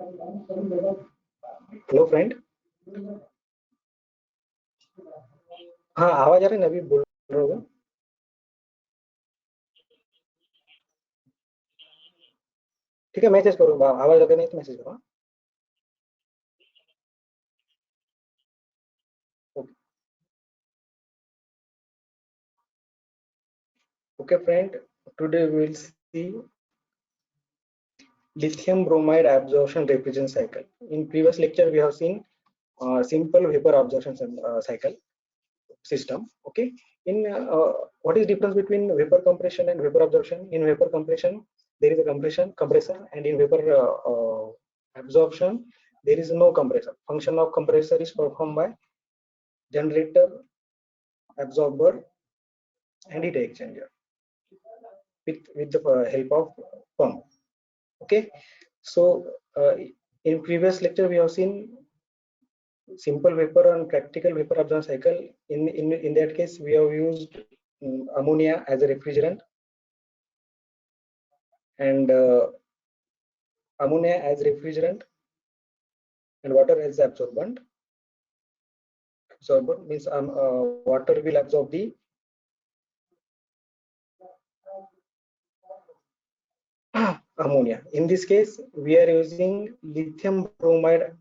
Hello friend. हाँ, आवाज आ रही है ना? अभी बोल रहे हो? ठीक है, मैसेज करो, आवाज अगर नहीं तो मैसेज करो। Okay, friend, today we will see lithium bromide absorption refrigerant cycle. In previous lecture we have seen simple vapor absorption cycle system. Okay, in what is difference between vapor compression and vapor absorption? In vapor compression there is a compressor, and in vapor absorption there is no compressor. Function of compressor is performed by generator, absorber, and heat exchanger with the help of pump. Okay, so in previous lecture we have seen simple vapor and practical vapor absorption cycle. In that case we have used ammonia as a refrigerant, and ammonia as refrigerant and water as absorbent. Absorbent means water will absorb the ammonia. In this case we are using lithium bromide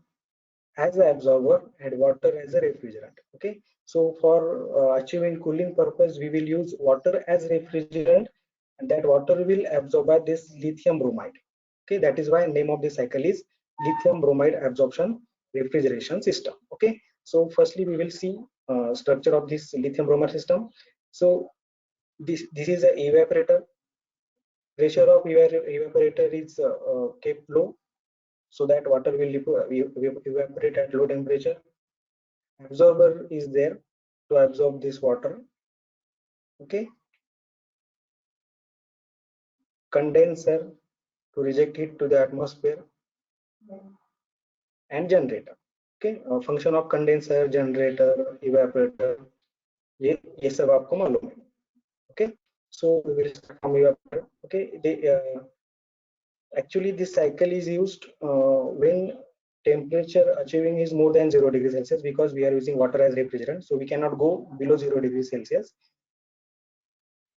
as an absorber and water as a refrigerant. Okay, so for achieving cooling purpose we will use water as refrigerant, and that water will absorb by this lithium bromide. Okay, that is why name of the cycle is lithium bromide absorption refrigeration system. Okay, so firstly we will see structure of this lithium bromide system. So this is a evaporator. Pressure of evaporator is kept low so that water will evaporate at low temperature. Absorber is there to absorb this water. Okay, condenser to reject it to the atmosphere, and generator. Okay, function of condenser, generator, evaporator, ये सब आपको मालूम है. Okay, so we will start from evaporator. Okay, actually this cycle is used when temperature achieving is more than 0 degrees Celsius, because we are using water as refrigerant, so we cannot go below 0 degrees Celsius.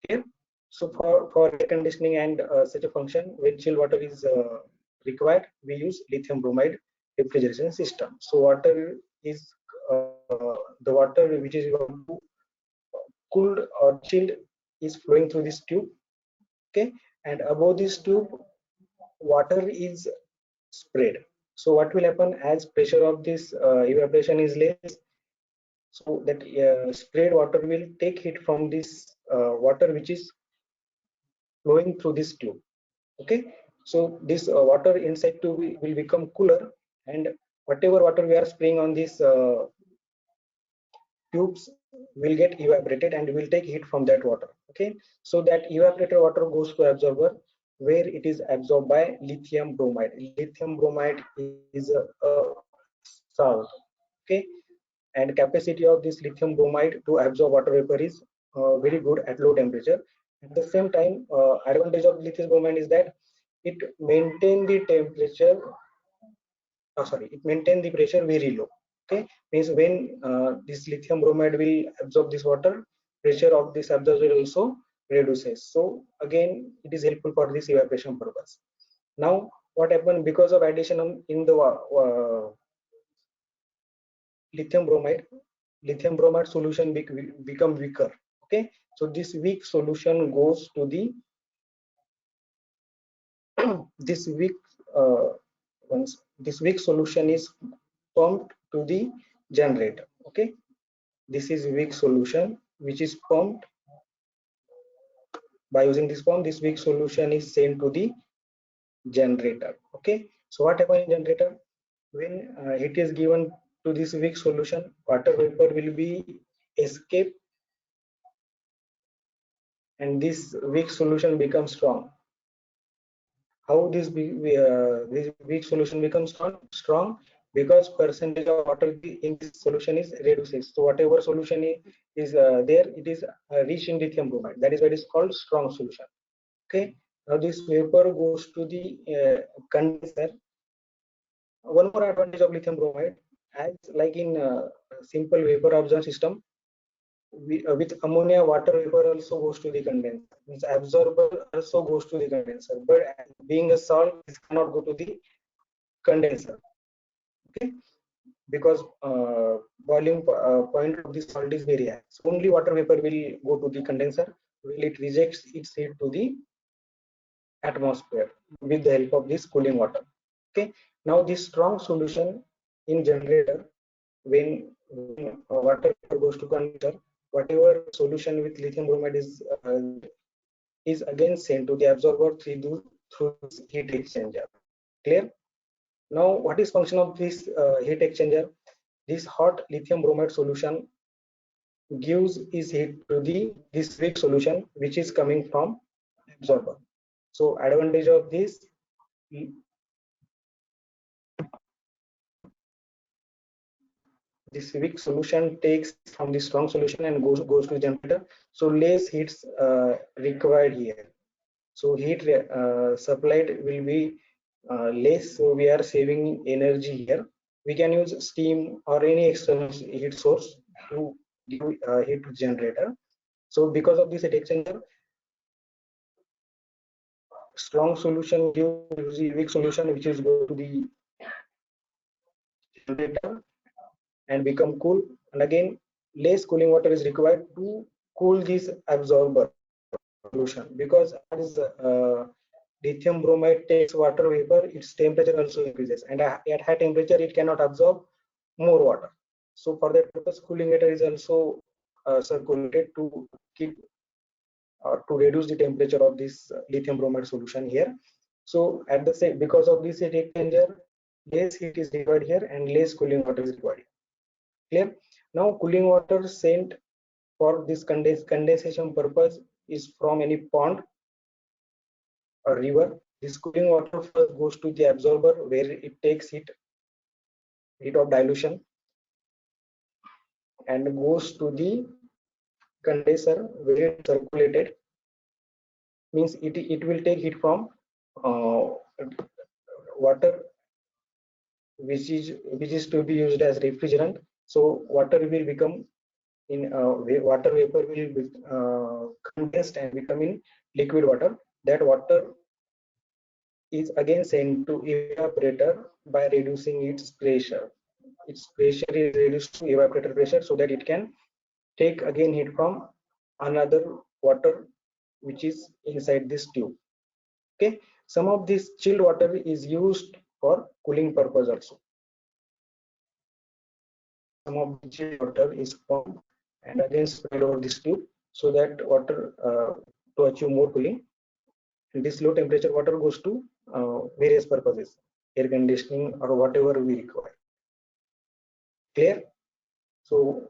Okay, so for air conditioning and such a function when chill water is required, we use lithium bromide refrigeration system. So water is the water which is cooled or chilled is flowing through this tube. Okay, and above this tube water is sprayed. So what will happen as pressure of this evaporation is less, so that sprayed water will take heat from this water which is flowing through this tube. Okay, so this water inside tube will become cooler, and whatever water we are spraying on these tubes will get evaporated and will take heat from that water. Okay, so that evaporated water goes to absorber, where it is absorbed by lithium bromide. Lithium bromide is a salt. Okay, and capacity of this lithium bromide to absorb water vapor is very good at low temperature. At the same time, advantage of lithium bromide is that it maintain the temperature, sorry, it maintain the pressure very low. Okay, means when this lithium bromide will absorb this water, pressure of this absorber also reduces, so again it is helpful for this evaporation purpose. Now what happened, because of addition in the lithium bromide solution become weaker. Okay, so this weak solution goes to the this weak once this weak solution is pumped to the generator. Okay, this is weak solution which is pumped. By using this pump, this weak solution is sent to the generator. Okay, so what happens in generator, when it is given to this weak solution, water vapor will be escape, and this weak solution becomes strong. How this weak solution becomes strong? Because percentage of water in this solution is reduces, so whatever solution is there, it is rich in lithium bromide. That is why it is called strong solution. Okay, now this vapor goes to the condenser, One more advantage of lithium bromide, as like in simple vapor absorption system, with ammonia, water vapor also goes to the condenser. Means absorber also goes to the condenser, but being a salt, this cannot go to the condenser. Okay, because boiling point of the salt is very high. So only water vapor will go to the condenser, while it rejects its heat to the atmosphere with the help of this cooling water. Okay, now this strong solution in generator, when water goes to condenser, whatever solution with lithium bromide is again sent to the absorber through this heat exchanger. Clear? Now, what is function of this heat exchanger? This hot lithium bromide solution gives its heat to the this weak solution which is coming from absorber. So advantage of this, this weak solution takes from the strong solution and goes to the generator. So less heats required here. So heat supplied will be less. So we are saving energy here. We can use steam or any external heat source to give heat to generator. So because of this heat exchanger, strong solution gives the weak solution which is go to the generator and become cool. And again, less cooling water is required to cool this absorber solution, because as lithium bromide takes water vapor, its temperature also increases, and at high temperature it cannot absorb more water. So for that purpose, cooling water is also circulated to keep to reduce the temperature of this lithium bromide solution here. So at the same, because of this heat exchanger, less heat is required here and less cooling water is required. Clear? Now cooling water sent for this condensation purpose is from any pond or river. This cooling water first goes to the absorber where it takes heat of dilution and goes to the condenser where it circulated. Means it will take heat from uh, water which is to be used as refrigerant. So water will become in water vapor will be condensed and become in liquid water. That water is again sent to evaporator by reducing its pressure. Its pressure is reduced to evaporator pressure so that it can take again heat from another water which is inside this tube. Okay, some of this chilled water is used for cooling purpose also. Some of the chilled water is pumped and again spread over this tube so that water to achieve more cooling. And this low temperature water goes to various purposes, air conditioning or whatever we require. Clear? So,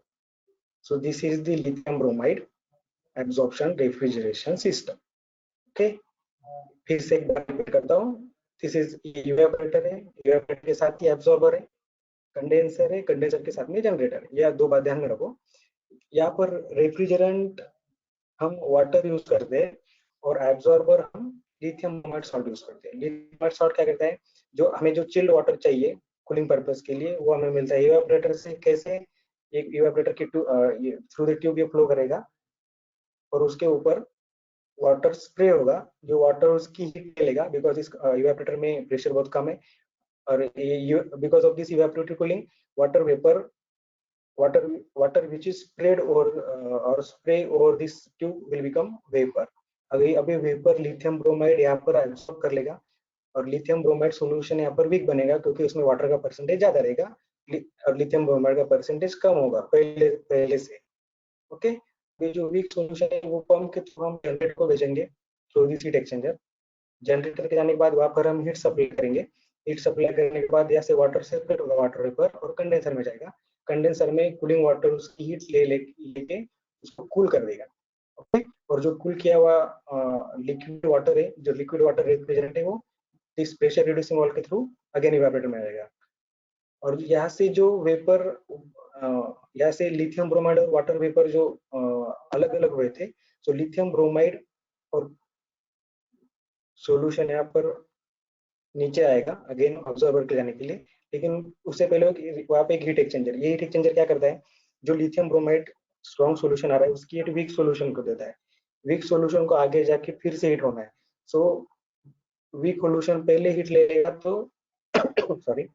so this is the lithium bromide absorption refrigeration system. Okay, फिर से एक बार repeat करता हूँ. This is evaporator है, evaporator के साथ ही absorber है, condenser है, कंडेंसर के साथ में जनरेटर है. यह दो बात ध्यान में रखो. यहाँ पर रेफ्रिजरेंट हम वाटर यूज करते हैं और एब्जॉर्बर हम लिथियम ब्रोमाइड सॉल्ट यूज करते हैं. लिथियम ब्रोमाइड सॉल्ट क्या करता है, जो हमें जो चिल्ड वाटर चाहिए कूलिंग पर्पस के लिए वो हमें मिलता है इवेपोरेटर से. कैसे? एक इवेपोरेटर के थ्रू द ट्यूब ये फ्लो करेगा और उसके ऊपर वाटर स्प्रे होगा, जो वाटर उसकी हीट लेगा बिकॉज इस इवेपोरेटर में प्रेशर बहुत कम है. और because of this evaporative cooling water vapour water which is sprayed or spray over this tube will become vapor. अभी वेपर लिथियम ब्रोमाइड यहाँ पर एब्सॉर्ब कर लेगा और लिथियम ब्रोमाइड सॉल्यूशन यहाँ पर वीक बनेगा क्योंकि उसमें वाटर का परसेंटेज ज्यादा रहेगा और लिथियम ब्रोमाइड का परसेंटेज कम होगा पहले से. ओके, ये जो वीक सॉल्यूशन है वो पंप के थ्रू हम जनरेटर को भेजेंगे through this heat exchanger. Generator के जाने के बाद वहां पर हम हीट सप्लाई करेंगे. हीट सप्लाई करने के बाद यहाँ से वाटर सेपरेट होगा वाटर वेपर और कंडेंसर में जाएगा. कंडेंसर में कूलिंग वाटर उसकी हीट लेके उसको कूल कर देगा. ओके, और जो कूल किया हुआ लिक्विड वाटर है, जो लिक्विड वाटर रेफ्रिजरेंट है, वो इस प्रेशर रिड्यूसिंग वाल्व के थ्रू अगेन इवेपोरेटर में आएगा. और यहाँ से जो वेपर यहाँ से लिथियम ब्रोमाइड और वाटर वेपर जो अलग अलग हुए थे, तो लिथियम ब्रोमाइड और सॉल्यूशन यहाँ पर नीचे आएगा अगेन ऑब्जर्वर के जाने के लिए. लेकिन उससे पहले वहाँ पे एक हीट एक्सचेंजर, ये हीट एक्सचेंजर क्या करता है, जो लिथियम ब्रोमाइड स्ट्रॉन्ग सोल्यूशन आ रहा है उसकी एक वीक सोल्यूशन को देता है, वीक सोल्यूशन को आगे जाके फिर से हीट होना है। सो वीक सोल्यूशन पहले हीट लेगा तो सॉरी,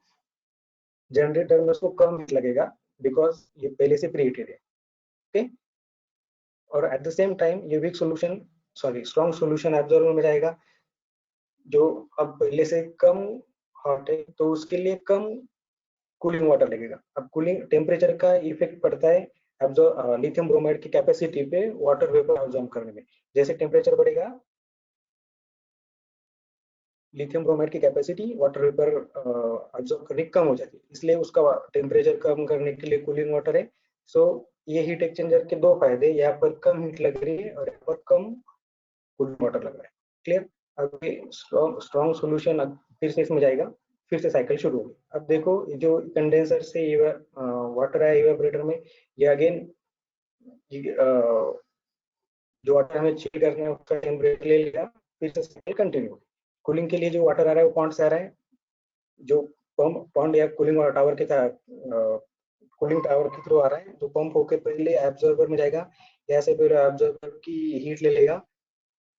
जनरेटर में उसको कम हीट लगेगा बिकॉज ये पहले से प्री हीटेड है। ओके, और एट द सेम टाइम ये weak solution sorry strong solution absorber में जाएगा जो अब पहले से कम हॉट है, तो उसके लिए कम कूलिंग वाटर लगेगा। अब कूलिंग टेम्परेचर का इफेक्ट पड़ता है लिथियम ब्रोमाइड की कैपेसिटी पे वाटर वेपर एब्जॉर्ब करने में। जैसे टेम्परेचर बढ़ेगा, लिथियम ब्रोमाइड की कैपेसिटी वाटर वेपर एब्जॉर्ब करने की कम हो जाती है, इसलिए उसका टेम्परेचर कम करने के लिए कूलिंग वाटर है। सो ये हीट एक्सचेंजर के दो फायदे, यहाँ पर कम हीट लग रही है और यहाँ पर कम कूलिंग वाटर लग रहा है। क्लियर? अब स्ट्रॉन्ग सोल्यूशन फिर से इसमें जाएगा, फिर से साइकिल शुरू होगी। अब देखो जो कंडेंसर से वाटर है इवेपोरेटर में, ये अगेन जो वाटर हमें चिल करना है उसका टेम्परेचर ले लेगा, फिर से साइकिल कंटिन्यू। कूलिंग के लिए जो वाटर आ रहा है वो पॉन्ड से आ रहा है, जो पंप पॉन्ड या कूलिंग टावर के कूलिंग टावर के थ्रू आ रहा है, तो पंप होकर पहले एब्जॉर्बर में जाएगा, यहाँ से फिर एब्जॉर्बर की हीट ले लेगा,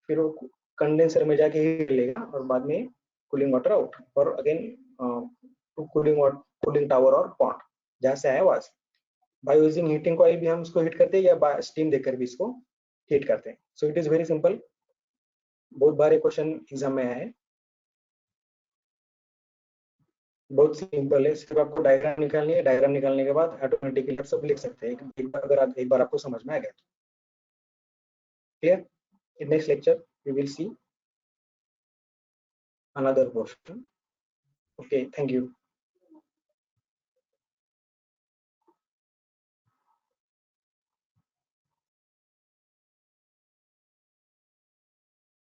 फिर वो कंडेंसर में जाके हीट लेगा और बाद में कूलिंग वाटर आउट, और अगेन टू कूलिंग टावर और पॉन्ड जहाँ से आया वहां से। बाय यूजिंग हीटिंग कॉइल भी हम इसको हीट करते हैं या स्टीम देकर भी इसको हीट करते हैं। So it is very simple, बहुत बार क्वेश्चन एग्जाम में आया है, बहुत सिंपल है। सिर्फ आपको डायग्राम निकालनी है, डायग्राम निकालने के बाद ऑटोमेटिकली आप सब लिख सकते हैं एक बार, अगर एक बार आपको समझ में आ गया तो। Clear? in next lecture we will see another portion. Okay, thank you.